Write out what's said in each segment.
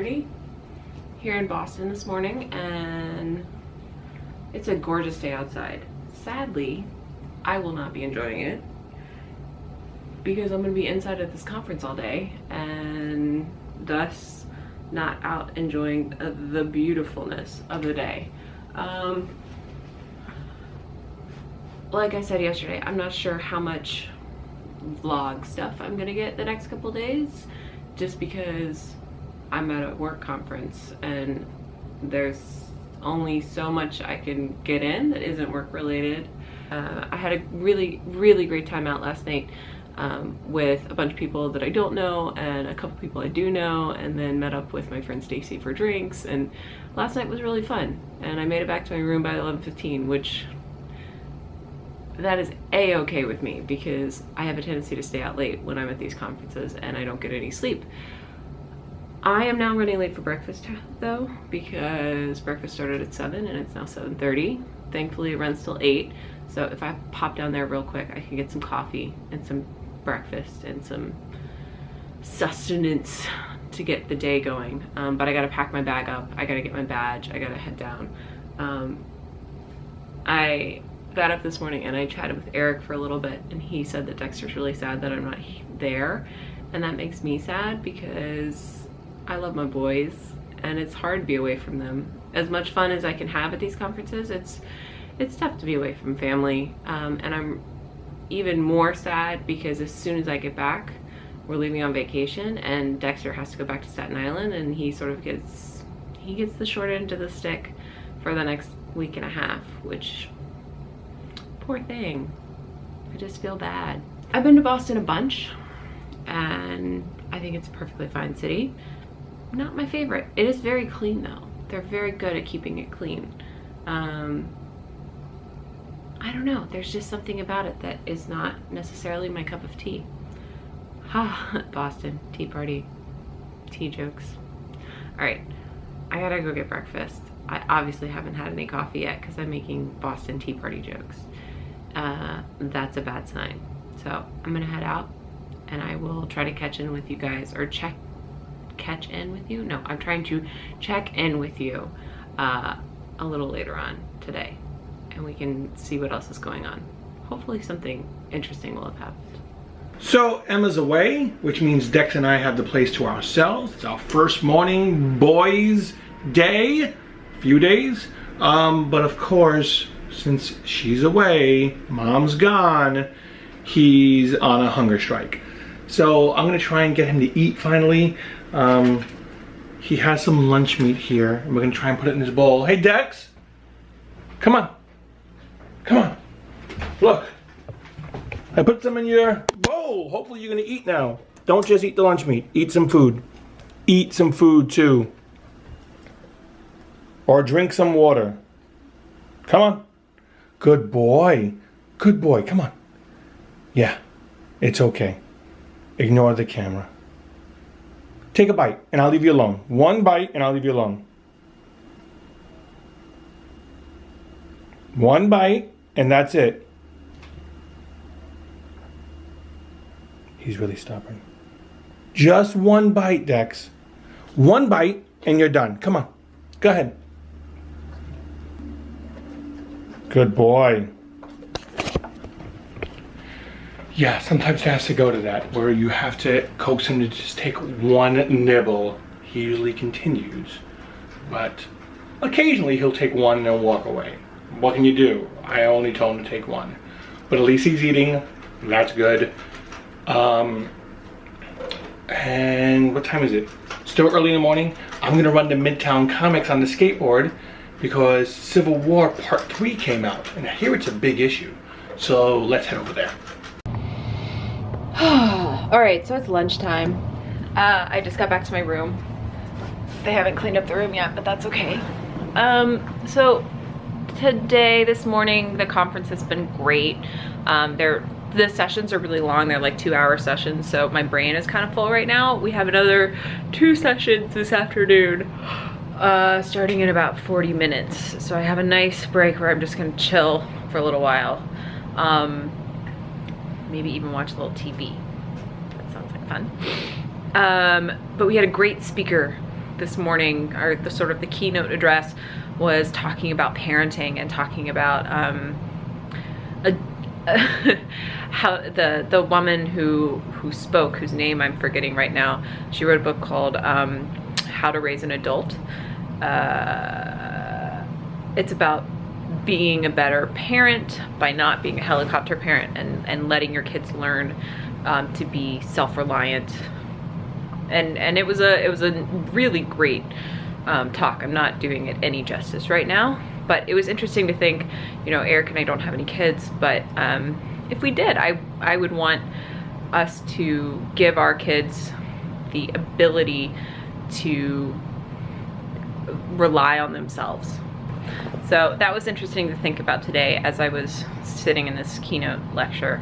6:30 here in Boston this morning, and it's a gorgeous day outside. Sadly, I will not be enjoying it because I'm going to be inside at this conference all day and thus not out enjoying the beautifulness of the day. Like I said yesterday, I'm not sure how much vlog stuff I'm gonna get the next couple days, just because I'm at a work conference and there's only so much I can get in that isn't work related. I had a really great time out last night with a bunch of people that I don't know and a couple people I do know, and then met up with my friend Stacy for drinks, and last night was really fun, and I made it back to my room by 11:15, which that is a-okay with me because I have a tendency to stay out late when I'm at these conferences and I don't get any sleep. I am now running late for breakfast though, because breakfast started at 7 and it's now 7:30. Thankfully it runs till 8, so if I pop down there real quick I can get some coffee and some breakfast and some sustenance to get the day going. But I gotta pack my bag up, I gotta get my badge, I gotta head down. I got up this morning and I chatted with Eric for a little bit, and he said that Dexter's really sad that I'm not there, and that makes me sad because I love my boys and it's hard to be away from them. As much fun as I can have at these conferences, it's tough to be away from family, and I'm even more sad because as soon as I get back, we're leaving on vacation and Dexter has to go back to Staten Island, and he sort of gets the short end of the stick for the next week and a half, which, poor thing, I just feel bad. I've been to Boston a bunch and I think it's a perfectly fine city. Not my favorite. It is very clean though. They're very good at keeping it clean. I don't know, there's just something about it that is not necessarily my cup of tea. Ha, Boston, tea party, tea jokes. All right, I gotta go get breakfast. I obviously haven't had any coffee yet because I'm making Boston tea party jokes. That's a bad sign. So I'm gonna head out and I will try to catch in with you guys, or catch in with you? No, I'm trying to check in with you a little later on today, and we can see what else is going on. Hopefully something interesting will have happened. So Emma's away, which means Dex and I have the place to ourselves. It's our first morning boys day, few days. But of course, since she's away, mom's gone, he's on a hunger strike. So I'm gonna try and get him to eat finally. He has some lunch meat here, and we're gonna try and put it in his bowl. Hey Dex, come on, come on, look. I put some in your bowl. Hopefully you're gonna eat now. Don't just eat the lunch meat, eat some food. Eat some food too. Or drink some water. Come on. Good boy. Good boy, come on. Yeah, it's okay. Ignore the camera. Take a bite and I'll leave you alone. One bite and I'll leave you alone. One bite and that's it. He's really stubborn. Just one bite, Dex. One bite and you're done. Come on, go ahead. Good boy. Yeah, sometimes it has to go to that, where you have to coax him to just take one nibble. He usually continues, but occasionally he'll take one and then walk away. What can you do? I only told him to take one. But at least he's eating, that's good. And what time is it? Still early in the morning. I'm gonna run to Midtown Comics on the skateboard because Civil War Part 3 came out, and I hear it's a big issue. So let's head over there. All right, so it's lunchtime. I just got back to my room. They haven't cleaned up the room yet, but that's okay. So this morning, the conference has been great. The sessions are really long. They're like 2-hour sessions, so my brain is kind of full right now. We have another 2 sessions this afternoon, starting in about 40 minutes. So I have a nice break where I'm just gonna chill for a little while. Maybe even watch a little TV. That sounds like fun. But we had a great speaker this morning, or the sort of the keynote address, was talking about parenting and talking about how the woman who spoke, whose name I'm forgetting right now, she wrote a book called How to Raise an Adult. It's about being a better parent by not being a helicopter parent, and letting your kids learn to be self-reliant. And it was a really great talk. I'm not doing it any justice right now, but it was interesting to think, you know, Eric and I don't have any kids, but if we did, I would want us to give our kids the ability to rely on themselves. So that was interesting to think about today as I was sitting in this keynote lecture,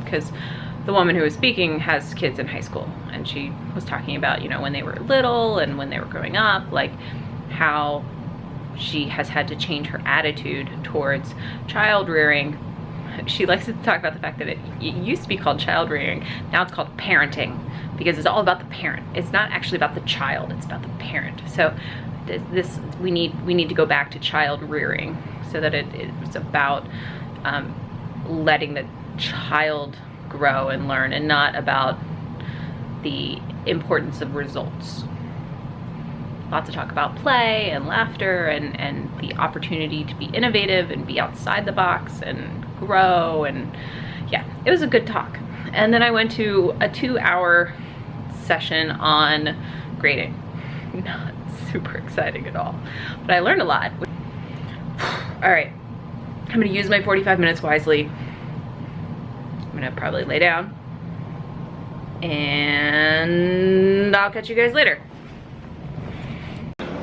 because the woman who was speaking has kids in high school, and she was talking about, you know, when they were little and when they were growing up, like how she has had to change her attitude towards child rearing. She likes to talk about the fact that it used to be called child rearing, now it's called parenting, because it's all about the parent. It's not actually about the child, it's about the parent. So we need to go back to child rearing, so that it's about letting the child grow and learn, and not about the importance of results. Lots of talk about play and laughter and the opportunity to be innovative and be outside the box and grow, and yeah, it was a good talk. And then I went to a 2-hour session on grading. Not super exciting at all, but I learned a lot. All right, I'm gonna use my 45 minutes wisely. I'm gonna probably lay down, and I'll catch you guys later.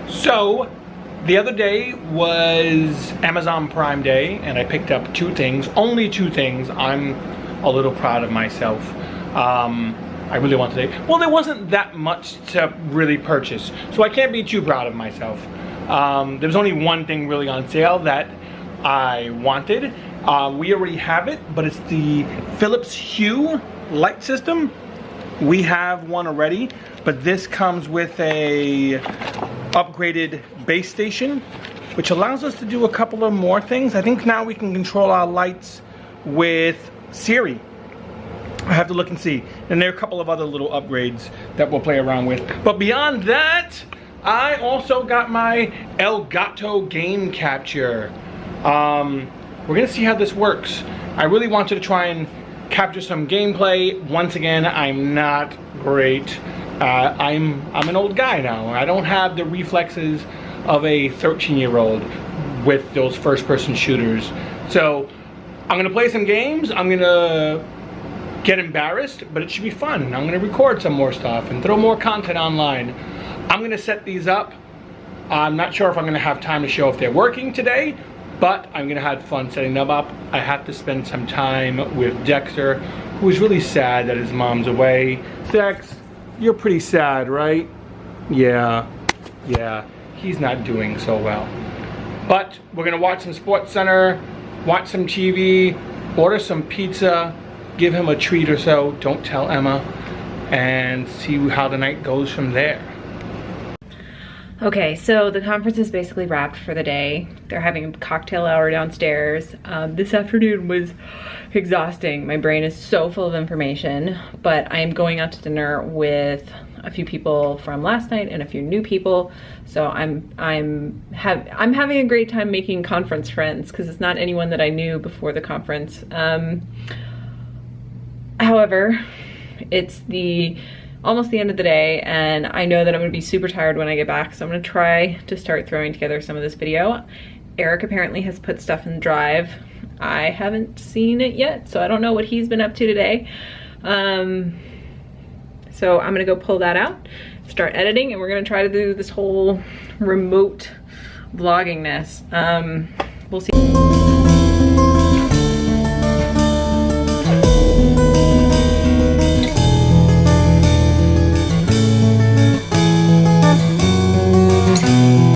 So, the other day was Amazon Prime Day, and I picked up 2 things, only 2 things. I'm a little proud of myself. I really wanted it. Well, there wasn't that much to really purchase, so I can't be too proud of myself. There was only one thing really on sale that I wanted. We already have it, but it's the Philips Hue light system. We have one already, but this comes with a upgraded base station, which allows us to do a couple of more things. I think now we can control our lights with Siri. I have to look and see. And there are a couple of other little upgrades that we'll play around with. But beyond that, I also got my Elgato game capture. We're gonna see how this works. I really wanted to try and capture some gameplay. Once again, I'm not great. I'm an old guy now. I don't have the reflexes of a 13-year-old with those first-person shooters. So I'm gonna play some games. I'm gonna get embarrassed, but it should be fun. I'm gonna record some more stuff and throw more content online. I'm gonna set these up. I'm not sure if I'm gonna have time to show if they're working today, but I'm gonna have fun setting them up. I have to spend some time with Dexter, who is really sad that his mom's away. Dex, you're pretty sad, right? Yeah, he's not doing so well. But we're gonna watch some SportsCenter, watch some TV, order some pizza, give him a treat or so, don't tell Emma, and see how the night goes from there. Okay, so the conference is basically wrapped for the day. They're having a cocktail hour downstairs. This afternoon was exhausting. My brain is so full of information, but I am going out to dinner with a few people from last night and a few new people. So I'm having a great time making conference friends, because it's not anyone that I knew before the conference. However, it's almost the end of the day, and I know that I'm gonna be super tired when I get back, so I'm gonna try to start throwing together some of this video. Eric apparently has put stuff in Drive. I haven't seen it yet, so I don't know what he's been up to today. So I'm gonna go pull that out, start editing, and we're gonna try to do this whole remote vloggingness. We'll see.